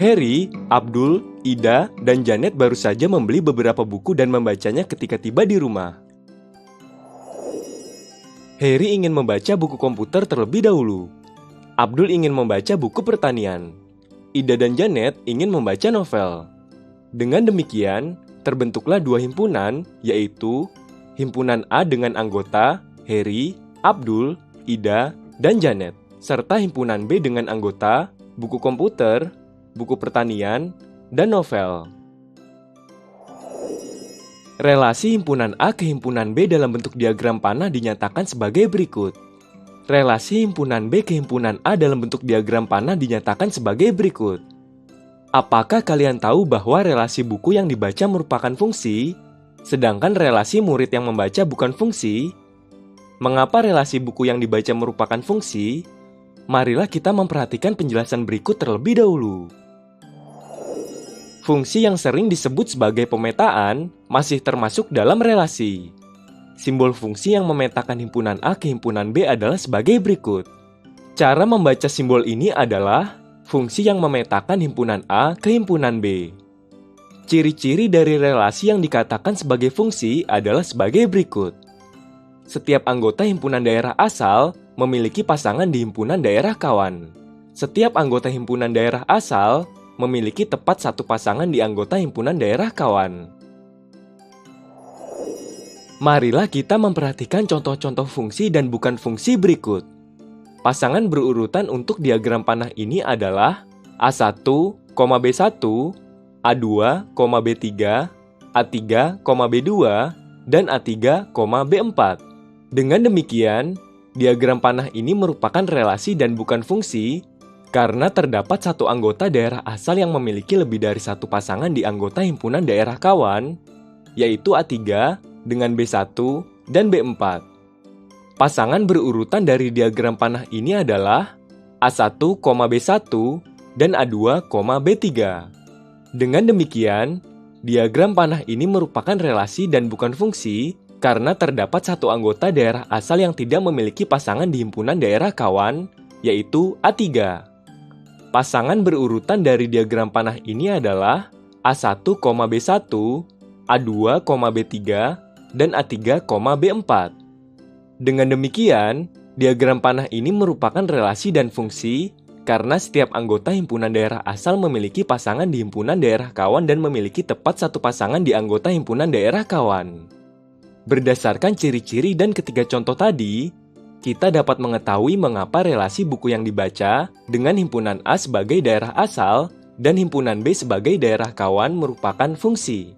Harry, Abdul, Ida, dan Janet baru saja membeli beberapa buku dan membacanya ketika tiba di rumah. Harry ingin membaca buku komputer terlebih dahulu. Abdul ingin membaca buku pertanian. Ida dan Janet ingin membaca novel. Dengan demikian, terbentuklah dua himpunan, yaitu Himpunan A dengan anggota Harry, Abdul, Ida, dan Janet, serta Himpunan B dengan anggota buku komputer, buku pertanian, dan novel. Relasi himpunan A ke himpunan B dalam bentuk diagram panah dinyatakan sebagai berikut. Relasi himpunan B ke himpunan A dalam bentuk diagram panah dinyatakan sebagai berikut. Apakah kalian tahu bahwa relasi buku yang dibaca merupakan fungsi, sedangkan relasi murid yang membaca bukan fungsi? Mengapa relasi buku yang dibaca merupakan fungsi? Marilah kita memperhatikan penjelasan berikut terlebih dahulu. Fungsi yang sering disebut sebagai pemetaan masih termasuk dalam relasi. Simbol fungsi yang memetakan himpunan A ke himpunan B adalah sebagai berikut. Cara membaca simbol ini adalah fungsi yang memetakan himpunan A ke himpunan B. Ciri-ciri dari relasi yang dikatakan sebagai fungsi adalah sebagai berikut. Setiap anggota himpunan daerah asal memiliki pasangan di himpunan daerah kawan. Setiap anggota himpunan daerah asal memiliki tepat satu pasangan di anggota himpunan daerah kawan. Marilah kita memperhatikan contoh-contoh fungsi dan bukan fungsi berikut. Pasangan berurutan untuk diagram panah ini adalah A1, B1, A2, B3, A3, B2, dan A3, B4. Dengan demikian, diagram panah ini merupakan relasi dan bukan fungsi karena terdapat satu anggota daerah asal yang memiliki lebih dari satu pasangan di anggota himpunan daerah kawan, yaitu A3 dengan B1 dan B4. Pasangan berurutan dari diagram panah ini adalah A1, B1, dan A2, B3. Dengan demikian, diagram panah ini merupakan relasi dan bukan fungsi karena terdapat satu anggota daerah asal yang tidak memiliki pasangan di himpunan daerah kawan, yaitu A3. Pasangan berurutan dari diagram panah ini adalah A1, B1, A2, B3, dan A3, B4. Dengan demikian, diagram panah ini merupakan relasi dan fungsi karena setiap anggota himpunan daerah asal memiliki pasangan di himpunan daerah kawan dan memiliki tepat satu pasangan di anggota himpunan daerah kawan. Berdasarkan ciri-ciri dan ketiga contoh tadi, kita dapat mengetahui mengapa relasi buku yang dibaca dengan himpunan A sebagai daerah asal dan himpunan B sebagai daerah kawan merupakan fungsi.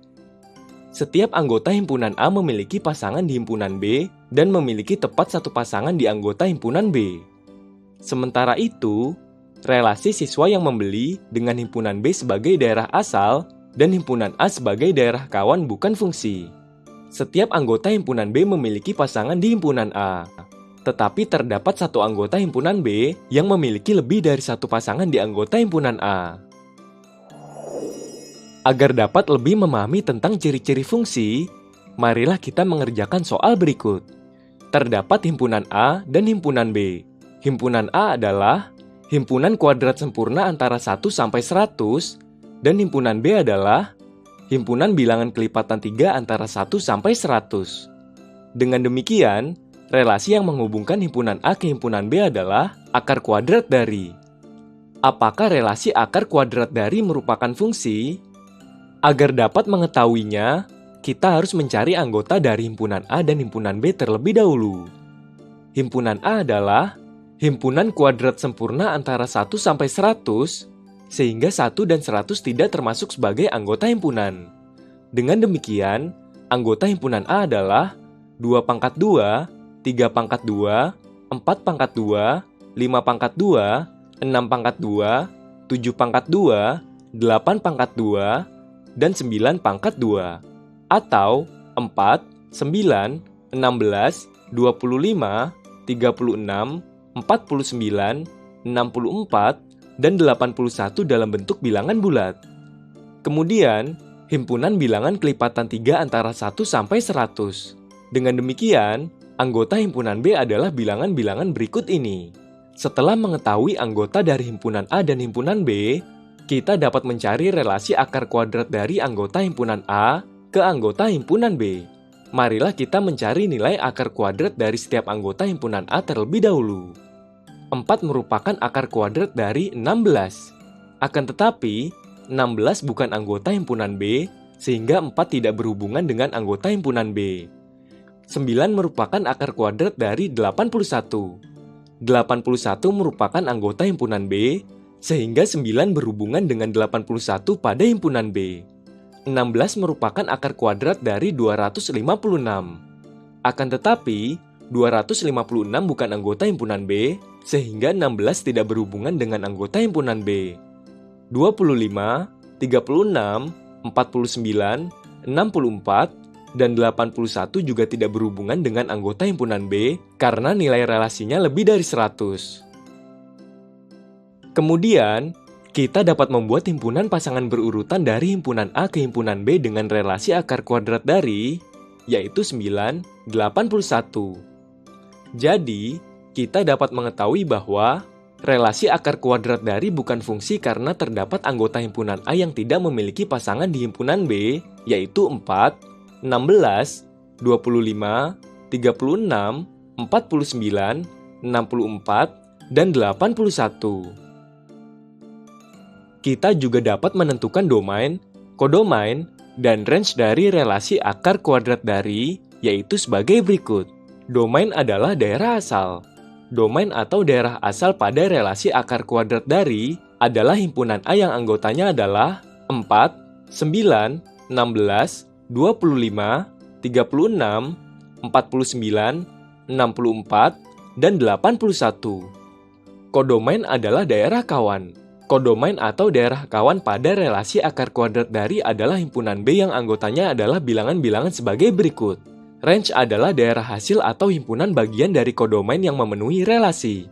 Setiap anggota himpunan A memiliki pasangan di himpunan B dan memiliki tepat satu pasangan di anggota himpunan B. Sementara itu, relasi siswa yang membeli dengan himpunan B sebagai daerah asal dan himpunan A sebagai daerah kawan bukan fungsi. Setiap anggota himpunan B memiliki pasangan di himpunan A. Tetapi terdapat satu anggota himpunan B yang memiliki lebih dari satu pasangan di anggota himpunan A. Agar dapat lebih memahami tentang ciri-ciri fungsi, marilah kita mengerjakan soal berikut. Terdapat himpunan A dan himpunan B. Himpunan A adalah himpunan kuadrat sempurna antara 1 sampai 100, dan himpunan B adalah himpunan bilangan kelipatan 3 antara 1 sampai 100. Dengan demikian, relasi yang menghubungkan himpunan A ke himpunan B adalah akar kuadrat dari. Apakah relasi akar kuadrat dari merupakan fungsi? Agar dapat mengetahuinya, kita harus mencari anggota dari himpunan A dan himpunan B terlebih dahulu. Himpunan A adalah himpunan kuadrat sempurna antara 1 sampai 100, sehingga 1 dan 100 tidak termasuk sebagai anggota himpunan. Dengan demikian, anggota himpunan A adalah 2 pangkat 2, 3 pangkat 2, 4 pangkat 2, 5 pangkat 2, 6 pangkat 2, 7 pangkat 2, 8 pangkat 2, dan 9 pangkat 2, atau 4, 9, 16, 25, 36, 49, 64, dan 81 dalam bentuk bilangan bulat. Kemudian, himpunan bilangan kelipatan 3 antara 1 sampai 100. Dengan demikian, anggota himpunan B adalah bilangan-bilangan berikut ini. Setelah mengetahui anggota dari himpunan A dan himpunan B, kita dapat mencari relasi akar kuadrat dari anggota himpunan A ke anggota himpunan B. Marilah kita mencari nilai akar kuadrat dari setiap anggota himpunan A terlebih dahulu. 4 merupakan akar kuadrat dari 16. Akan tetapi, 16 bukan anggota himpunan B, sehingga 4 tidak berhubungan dengan anggota himpunan B. 9 merupakan akar kuadrat dari 81. 81 merupakan anggota himpunan B, sehingga 9 berhubungan dengan 81 pada himpunan B. 16 merupakan akar kuadrat dari 256. Akan tetapi, 256 bukan anggota himpunan B, sehingga 16 tidak berhubungan dengan anggota himpunan B. 25, 36, 49, 64, dan 81 juga tidak berhubungan dengan anggota himpunan B karena nilai relasinya lebih dari 100. Kemudian, kita dapat membuat himpunan pasangan berurutan dari himpunan A ke himpunan B dengan relasi akar kuadrat dari, yaitu 9, 81. Jadi, kita dapat mengetahui bahwa relasi akar kuadrat dari bukan fungsi karena terdapat anggota himpunan A yang tidak memiliki pasangan di himpunan B, yaitu 4, 16, 25, 36, 49, 64, dan 81. Kita juga dapat menentukan domain, kodomain, dan range dari relasi akar kuadrat dari, yaitu sebagai berikut. Domain adalah daerah asal. Domain atau daerah asal pada relasi akar kuadrat dari adalah himpunan A yang anggotanya adalah 4, 9, 16, 25, 36, 49, 64, dan 81. Kodomain adalah daerah kawan. Kodomain atau daerah kawan pada relasi akar kuadrat dari adalah himpunan B yang anggotanya adalah bilangan-bilangan sebagai berikut. Range adalah daerah hasil atau himpunan bagian dari kodomain yang memenuhi relasi.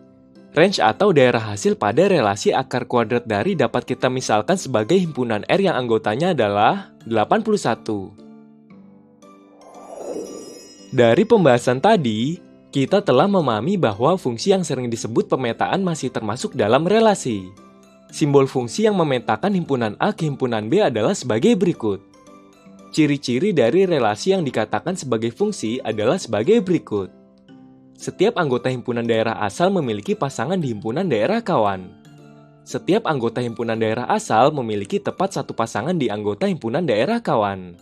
Range atau daerah hasil pada relasi akar kuadrat dari dapat kita misalkan sebagai himpunan R yang anggotanya adalah 81. Dari pembahasan tadi, kita telah memahami bahwa fungsi yang sering disebut pemetaan masih termasuk dalam relasi. Simbol fungsi yang memetakan himpunan A ke himpunan B adalah sebagai berikut. Ciri-ciri dari relasi yang dikatakan sebagai fungsi adalah sebagai berikut. Setiap anggota himpunan daerah asal memiliki pasangan di himpunan daerah kawan. Setiap anggota himpunan daerah asal memiliki tepat satu pasangan di anggota himpunan daerah kawan.